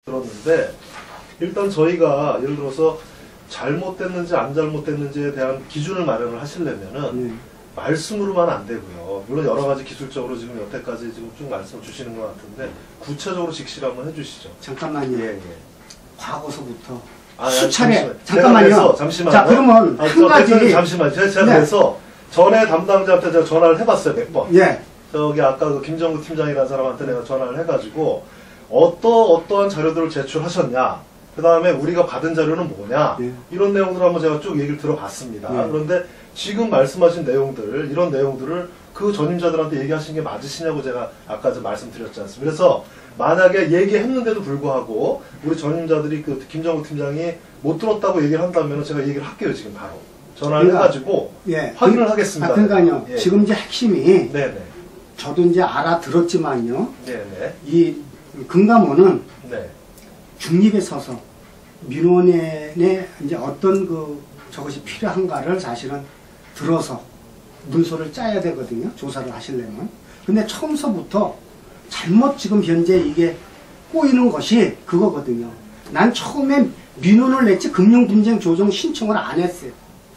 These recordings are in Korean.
들었는데 일단 저희가 예를 들어서 잘못됐는지 안 잘못됐는지에 대한 기준을 마련을 하시려면은 말씀으로만 안 되고요. 물론 여러 가지 기술적으로 지금 여태까지 지금 쭉 말씀을 주시는 것 같은데 구체적으로 직시를 한번 해주시죠. 잠깐만요. 예, 예. 과거서부터 아, 수차례 잠깐만요. 잠시만요. 자, 그러면 한 가지 잠시만요. 제가 네. 그래서 전에 담당자한테 제가 전화를 해봤어요. 몇 번. 예. 저기 아까 그 김정구 팀장이라는 사람한테 내가 전화를 해가지고 어떠한 자료들을 제출하셨냐, 그 다음에 우리가 받은 자료는 뭐냐, 예. 이런 내용들을 한번 제가 쭉 얘기를 들어봤습니다. 예. 그런데 지금 말씀하신 내용들, 이런 내용들을 그 전임자들한테 얘기하신 게 맞으시냐고 제가 아까 좀 말씀드렸지 않습니까? 그래서 만약에 얘기했는데도 불구하고 우리 전임자들이 그 김정구 팀장이 못 들었다고 얘기를 한다면 제가 얘기를 할게요. 지금 바로 전화를 그러니까, 해가지고 예. 확인을 하겠습니다. 그러니까요. 예. 지금 이제 핵심이 네네. 저도 이제 알아들었지만요. 네네. 이 금감원은 네. 중립에 서서 민원에 이제 어떤 저것이 필요한가를 사실은 들어서 문서를 짜야 되거든요. 조사를 하시려면. 근데 처음서부터 잘못 지금 현재 이게 꼬이는 것이 그거거든요. 난 처음에 민원을 냈지 금융분쟁조정 신청을 안 했어요.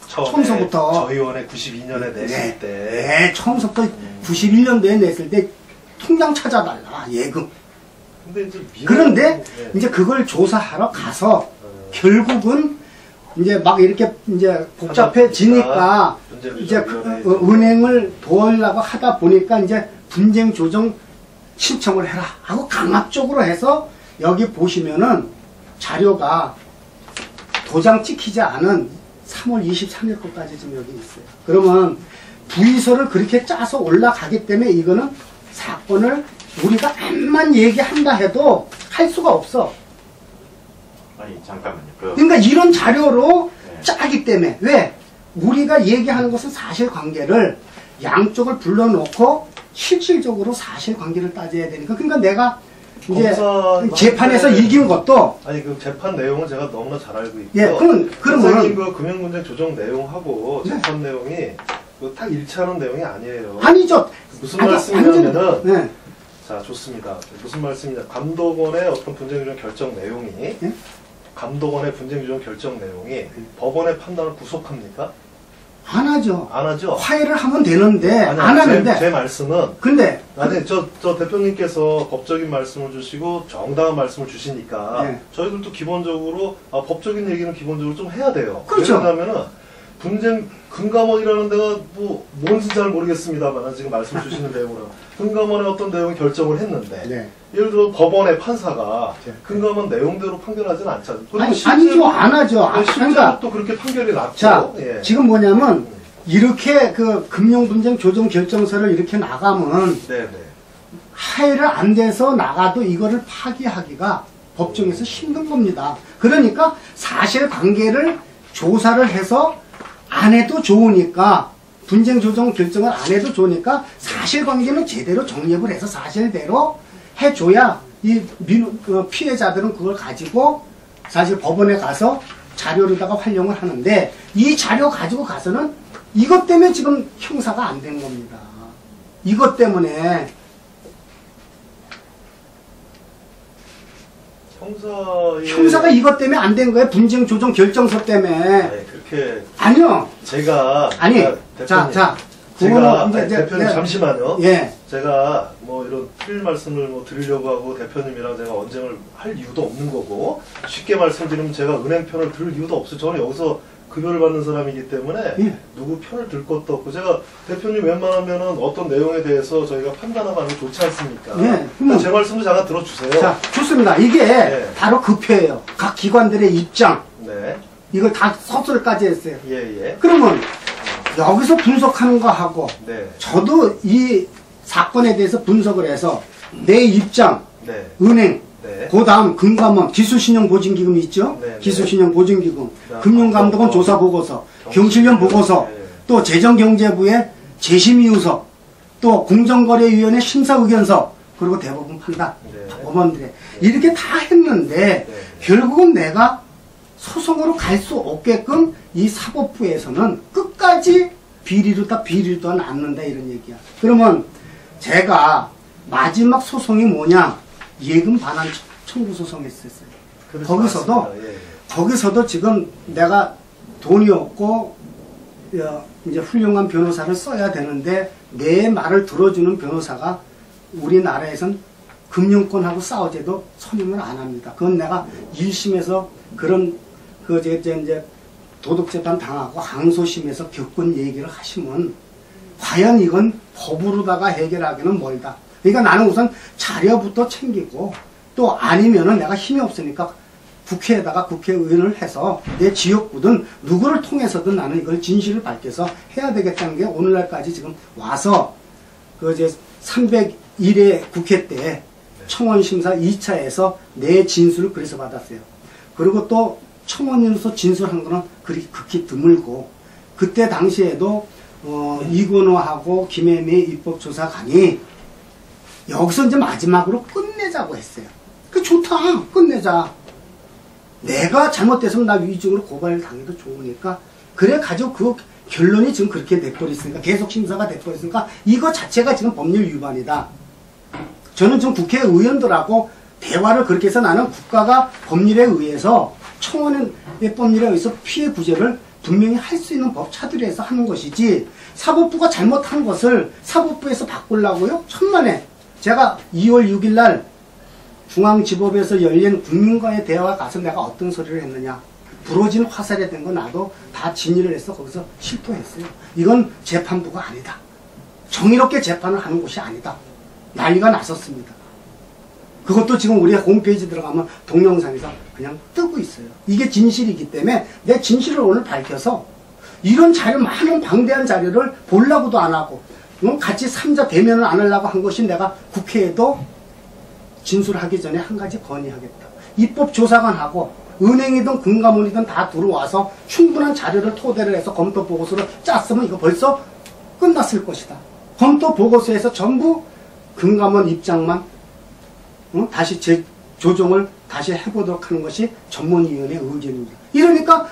처음서부터 저희 원에 92년에 냈을 네, 때. 네, 처음부터 91년도에 냈을 때 통장 찾아달라, 예금. 근데 이제 그런데 네. 이제 그걸 조사하러 가서 결국은 이제 막 이렇게 이제 복잡해지니까 이제 은행을 도우려고 하다 보니까 이제 분쟁 조정 신청을 해라 하고 강압적으로 해서 여기 보시면은 자료가 도장 찍히지 않은 3월 23일 것까지 지금 여기 있어요. 그러면 부의서를 그렇게 짜서 올라가기 때문에 이거는 사건을 우리가 암만 얘기한다 해도 할 수가 없어. 아니 잠깐만요. 그러니까 이런 자료로 네. 짜기 때문에 왜? 우리가 얘기하는 것은 사실관계를 양쪽을 불러놓고 실질적으로 사실관계를 따져야 되니까. 그러니까 내가 이제 재판에서 이긴 것도 아니 그 재판 내용은 제가 너무나 잘 알고 있고. 예, 그러면 그 금융문제 조정 내용하고 네. 재판 내용이 딱 일치하는 내용이 아니에요. 아니죠. 무슨 말씀이냐면은 네. 자 좋습니다. 무슨 말씀이냐? 감독원의 어떤 분쟁조정 결정 내용이 네? 감독원의 분쟁조정 결정 내용이 법원의 판단을 구속합니까? 안 하죠. 안 하죠. 화해를 하면 되는데 아니, 안 하는데. 제 말씀은 근데 아니 저 대표님께서 법적인 말씀을 주시고 정당한 말씀을 주시니까 네. 저희들도 기본적으로 법적인 얘기는 기본적으로 좀 해야 돼요. 그렇죠. 왜냐하면은 분쟁 금감원이라는 데가 뭔지 잘 모르겠습니다만 지금 말씀 주시는 내용으로 금감원의 어떤 내용을 결정을 했는데 네. 예를 들어 법원의 판사가 네. 금감원 내용대로 판결하지는 않잖아요. 아니죠. 안 하죠. 실제로 또 그렇게 판결이 났고. 자, 예. 지금 뭐냐면 이렇게 그 금융분쟁 조정 결정서를 이렇게 나가면 네네. 하해를 안 돼서 나가도 이거를 파기하기가 법정에서 힘든 겁니다. 그러니까 사실관계를 조사를 해서 안 해도 좋으니까 분쟁 조정 결정을 안 해도 좋으니까 사실관계는 제대로 정립을 해서 사실대로 해줘야 이 피해자들은 그걸 가지고 사실 법원에 가서 자료로다가 활용을 하는데 이 자료 가지고 가서는 이것 때문에 지금 형사가 안 된 겁니다. 이것 때문에 형사가 이것 때문에 안 된 거예요. 분쟁 조정 결정서 때문에. 아니, 그렇게 아니요. 제가 아니. 대표님, 자. 제가 이제 대표님 잠시만요. 예. 제가 뭐 이런 틀린 말씀을 드리려고 하고 대표님이랑 제가 언쟁을 할 이유도 없는 거고 쉽게 말씀드리면 제가 은행 편을 들 이유도 없어요. 저는 여기서 급여를 받는 사람이기 때문에 예. 누구 편을 들 것도 없고 제가 대표님 웬만하면은 어떤 내용에 대해서 저희가 판단하는 게 좋지 않습니까? 예. 그러니까 제 말씀도 잠깐 들어주세요. 자, 좋습니다. 이게 네. 바로 그 표예요. 각 기관들의 입장. 네. 이걸 다 서술까지 했어요. 예. 그러면 여기서 분석하는 거 하고 네. 저도 이 사건에 대해서 분석을 해서 내 입장, 네. 은행, 네. 그 다음 금감원, 기술신용보증기금 있죠? 네. 기술신용보증기금, 네. 금융감독원 조사보고서, 경실련 보고서, 네. 또 재정경제부의 재심이유서, 또 공정거래위원회 심사의견서, 그리고 대법원 판단, 네. 법원들에 이렇게 다 했는데 네. 결국은 내가 소송으로 갈 수 없게끔 이 사법부에서는 끝까지 비리도 않는다 이런 얘기야. 그러면 제가 마지막 소송이 뭐냐? 예금 반환 청구 소송했었어요. 그래서 거기서도 맞습니다. 예. 거기서도 지금 내가 돈이 없고 이제 훌륭한 변호사를 써야 되는데 내 말을 들어주는 변호사가 우리나라에선 금융권하고 싸우제도 선임을 안 합니다. 그건 내가 1심에서 그런 이제 도덕재판 당하고 항소심에서 겪은 얘기를 하시면 과연 이건 법으로다가 해결하기는 멀다. 그러니까 나는 우선 자료부터 챙기고 또 아니면은 내가 힘이 없으니까 국회에다가 국회의원을 해서 내 지역구든 누구를 통해서든 나는 이걸 진실을 밝혀서 해야 되겠다는 게 오늘날까지 지금 와서 이제 301회 국회 때 청원심사 2차에서 내 진술을 그래서 받았어요. 그리고 또 청원인으로서 진술한 거는 극히 드물고 그때 당시에도 이건호하고 김혜미 입법조사관이 여기서 이제 마지막으로 끝내자고 했어요. 그 좋다. 끝내자. 내가 잘못됐으면 나 위증으로 고발을 당해도 좋으니까 그래 가지고 그 결론이 지금 그렇게 돼버렸으니까 계속 심사가 돼버렸으니까 이거 자체가 지금 법률 위반이다. 저는 지금 국회의원들하고 대화를 그렇게 해서 나는 국가가 법률에 의해서 청원의 법률에 의해서 피해 구제를 분명히 할 수 있는 법 차들이 해서 하는 것이지 사법부가 잘못한 것을 사법부에서 바꾸려고요? 천만에 제가 2월 6일 날 중앙지법에서 열린 국민과의 대화 가서 내가 어떤 소리를 했느냐. 부러진 화살에 된 거 나도 다 진위를 해서 거기서 실토했어요. 이건 재판부가 아니다. 정의롭게 재판을 하는 곳이 아니다. 난리가 났었습니다. 그것도 지금 우리 홈페이지 들어가면 동영상에서 그냥 뜨고 있어요. 이게 진실이기 때문에 내 진실을 오늘 밝혀서 이런 자료, 많은 방대한 자료를 보려고도 안 하고 같이 3자 대면을 안 하려고 한 것이 내가 국회에도 진술하기 전에 한 가지 건의하겠다. 입법조사관하고 은행이든 금감원이든 다 들어와서 충분한 자료를 토대로 해서 검토보고서를 짰으면 이거 벌써 끝났을 것이다. 검토보고서에서 전부 금감원 입장만 다시 조정을 다시 해보도록 하는 것이 전문위원회의 의견입니다. 이러니까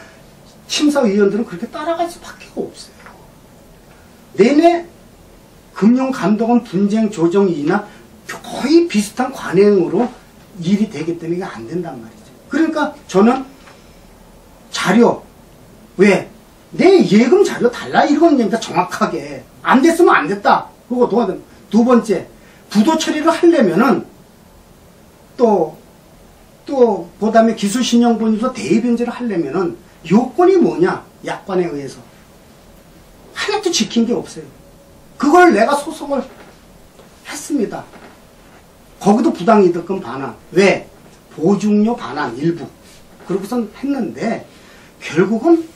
심사위원들은 그렇게 따라갈 수밖에 없어요. 내내 금융감독원 분쟁 조정이나 거의 비슷한 관행으로 일이 되기 때문에 이게 안 된단 말이죠. 그러니까 저는 자료, 왜? 내 예금 자료 달라 이런 얘기다. 정확하게 안 됐으면 안 됐다. 그거 두 번째, 부도 처리를 하려면은 또 그다음에 기술신용본에서 대의변제를 하려면은 요건이 뭐냐? 약관에 의해서 하나도 지킨 게 없어요. 그걸 내가 소송을 했습니다. 거기도 부당이득금 반환. 왜? 보증료 반환 일부. 그러고선 했는데 결국은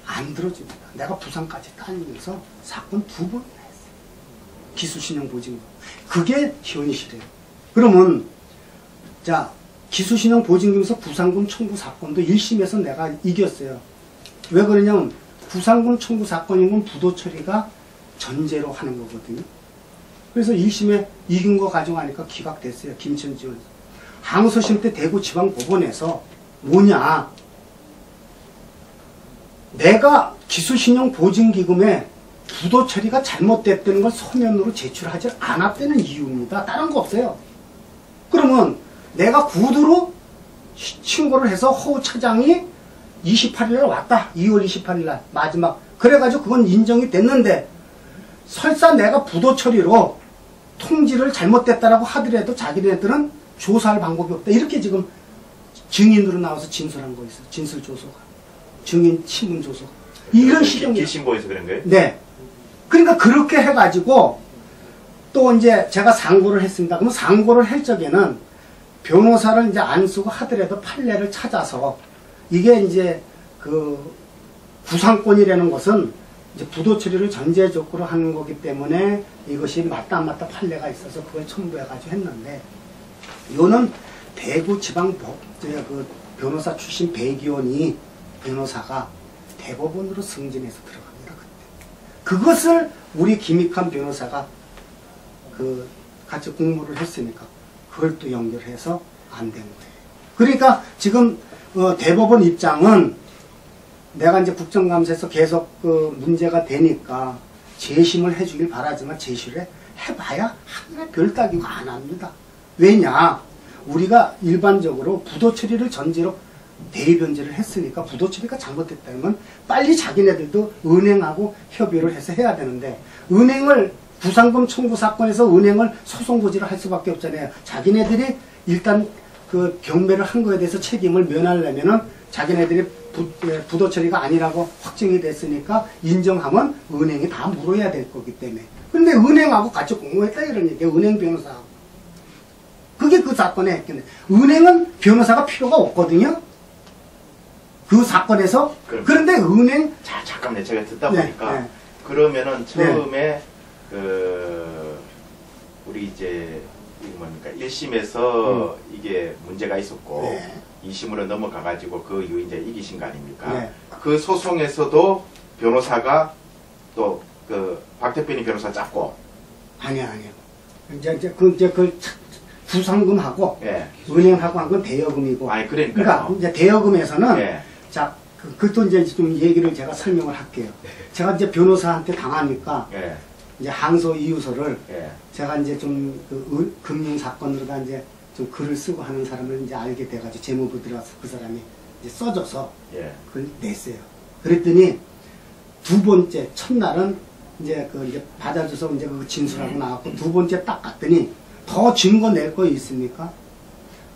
안 들어집니다. 내가 부산까지 다니면서 사건 2번이나 했어요. 기술신용보증료. 그게 현실이에요. 그러면 자 기술신용보증금에서 구상금 청구 사건도 1심에서 내가 이겼어요. 왜 그러냐면 구상금 청구 사건이면 부도 처리가 전제로 하는 거거든요. 그래서 1심에 이긴 거 가져가니까 기각됐어요. 김천지원. 항소심 때 대구지방법원에서 뭐냐. 내가 기술신용보증기금에 부도 처리가 잘못됐다는 걸 서면으로 제출하지 않았다는 이유입니다. 다른 거 없어요. 그러면 내가 구두로 신고를 해서 허우 차장이 28일날 왔다. 2월 28일날 마지막. 그래가지고 그건 인정이 됐는데 설사 내가 부도 처리로 통지를 잘못됐다라고 하더라도 자기네들은 조사할 방법이 없다. 이렇게 지금 증인으로 나와서 진술한 거 있어요. 진술 조서가. 증인 신문 조서. 이런 시정이. 신고해서 그런 거예요? 네. 그러니까 그렇게 해가지고 또 이제 제가 상고를 했습니다. 그러면 상고를 할 적에는 변호사를 이제 안 쓰고 하더라도 판례를 찾아서 이게 이제 그 구상권이라는 것은 이제 부도 처리를 전제 조건으로 하는 거기 때문에 이것이 맞다 안 맞다 판례가 있어서 그걸 첨부해가지고 했는데 이거는 대구지방법 그 변호사 출신 배기원이 변호사가 대법원으로 승진해서 들어갑니다. 그때 그것을 우리 김익환 변호사가 그 같이 공모를 했으니까 그걸 또 연결해서 안 된 거예요. 그러니까 지금 대법원 입장은 내가 이제 국정감사에서 계속 그 문제가 되니까 재심을 해주길 바라지만 재심을 해봐야 하나 별 따기고 안 합니다. 왜냐? 우리가 일반적으로 부도 처리를 전제로 대의 변제를 했으니까 부도 처리가 잘못됐다면 빨리 자기네들도 은행하고 협의를 해서 해야 되는데, 은행을 구상금 청구 사건에서 은행을 소송 고지를 할 수밖에 없잖아요. 자기네들이 일단 그 경매를 한 거에 대해서 책임을 면하려면은 자기네들이 부도 처리가 아니라고 확정이 됐으니까 인정하면 은행이 다 물어야 될 거기 때문에. 근데 은행하고 같이 공모했다 이런 얘기예요. 은행 변호사하고. 그게 그 사건의 핵인데, 은행은 변호사가 필요가 없거든요. 그 사건에서. 그런데 은행. 자, 잠깐만요. 제가 듣다 네, 보니까 네. 그러면은 처음에 우리 이제 이게 뭡니까 1심에서 이게 문제가 있었고 네. 2심으로 넘어가가지고 그 이후 이제 이기신 거 아닙니까? 네. 그 소송에서도 변호사가 또 그 박대표님 변호사 잡고. 아니야. 이제 그 구상금하고 예. 은행하고 한 건 대여금이고. 아니 그러니까요. 그러니까 이제 대여금에서는 예. 자, 그것도 이제 좀 얘기를 제가 설명을 할게요. 제가 이제 변호사한테 당하니까 예. 이제 항소 이유서를 예. 제가 이제 좀 그 금융 사건으로다 이제 좀 글을 쓰고 하는 사람을 이제 알게 돼가지고 재무부 들어가서 그 사람이 이제 써줘서 예. 그걸 냈어요. 그랬더니 두 번째 첫날은 이제 그 이제 받아줘서 이제 그 진술하고 나왔고, 두 번째 딱 갔더니 더 증거 낼 거 있습니까?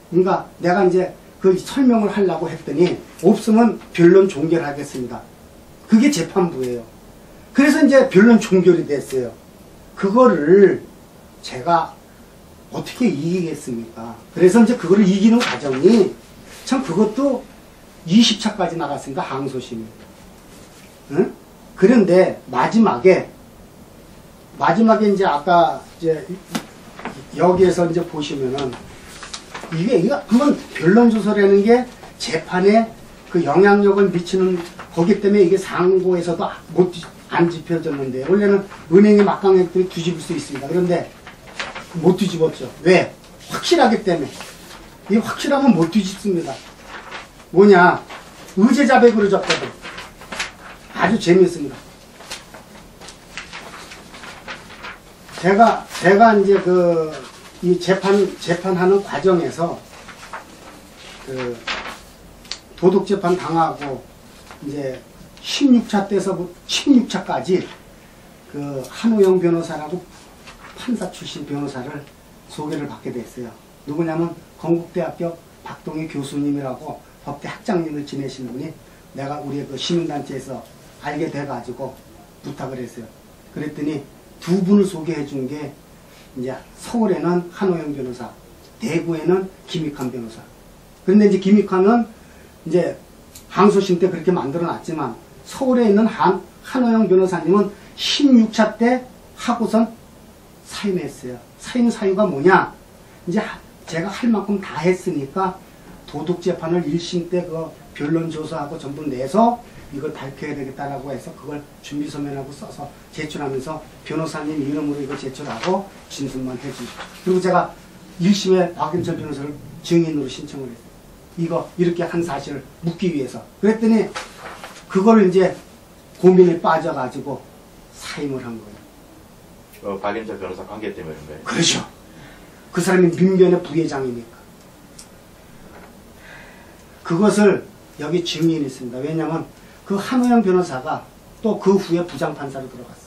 그러니까 내가 이제 그 설명을 하려고 했더니 없으면 변론 종결하겠습니다. 그게 재판부예요. 그래서 이제 변론 종결이 됐어요. 그거를 제가 어떻게 이기겠습니까? 그래서 이제 그거를 이기는 과정이 참 그것도 20차까지 나갔습니다. 항소심이. 응? 그런데 마지막에 이제 아까 이제 여기에서 이제 보시면은 이게 한번 변론조서라는 게 재판에 그 영향력을 미치는 거기 때문에 이게 상고에서도 안 뒤집혀졌는데, 원래는 은행의 막강액들이 뒤집을 수 있습니다. 그런데 못 뒤집었죠. 왜? 확실하기 때문에. 이게 확실하면 못 뒤집습니다. 뭐냐? 의제자백으로 졌거든. 아주 재미있습니다. 제가 이제 이 재판하는 과정에서 그 도둑재판 당하고 이제 16차 때서 16차까지 그 한우영 변호사라고 판사 출신 변호사를 소개를 받게 됐어요. 누구냐면 건국대학교 박동희 교수님이라고 법대 학장님을 지내시는 분이 내가 우리 그 시민단체에서 알게 돼가지고 부탁을 했어요. 그랬더니 두 분을 소개해 준 게 이제 서울에는 한호영 변호사, 대구에는 김익환 변호사. 그런데 이제 김익환은 이제 항소심 때 그렇게 만들어 놨지만 서울에 있는 한호영 변호사님은 16차 때 하고선 사임했어요. 사임 사유가 뭐냐? 이제 제가 할 만큼 다 했으니까 도둑재판을 1심 때 그 변론조사하고 전부 내서 이걸 밝혀야 되겠다라고 해서 그걸 준비서면하고 써서 제출하면서 변호사님 이름으로 이거 제출하고 진술만 해주시고, 그리고 제가 1심에 박인철 변호사를 증인으로 신청을 했어요. 이거 이렇게 한 사실을 묻기 위해서. 그랬더니 그걸 이제 고민에 빠져가지고 사임을 한 거예요. 박인철 변호사 관계 때문에 그런 거예요? 그렇죠. 그 사람이 민변의 부회장이니까. 그것을 여기 증인이 있습니다. 왜냐하면 그 한우영 변호사가 또 그 후에 부장판사로 들어갔어.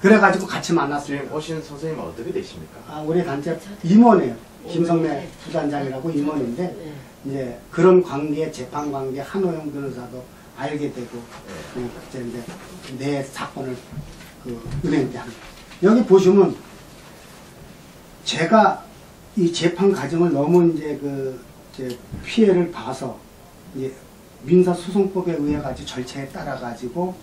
그래가지고 같이 만났어요. 지금 오신 선생님은 어떻게 되십니까? 우리 단체 임원이에요. 김성래 부단장이라고 임원인데, 이제 그런 관계, 재판 관계, 한우영 변호사도 알게 되고, 이제 내 사건을 은행 때 하는. 여기 보시면 제가 이 재판 과정을 너무 이제 피해를 봐서 이제 민사소송법에 의해 가지고 절차에 따라 가지고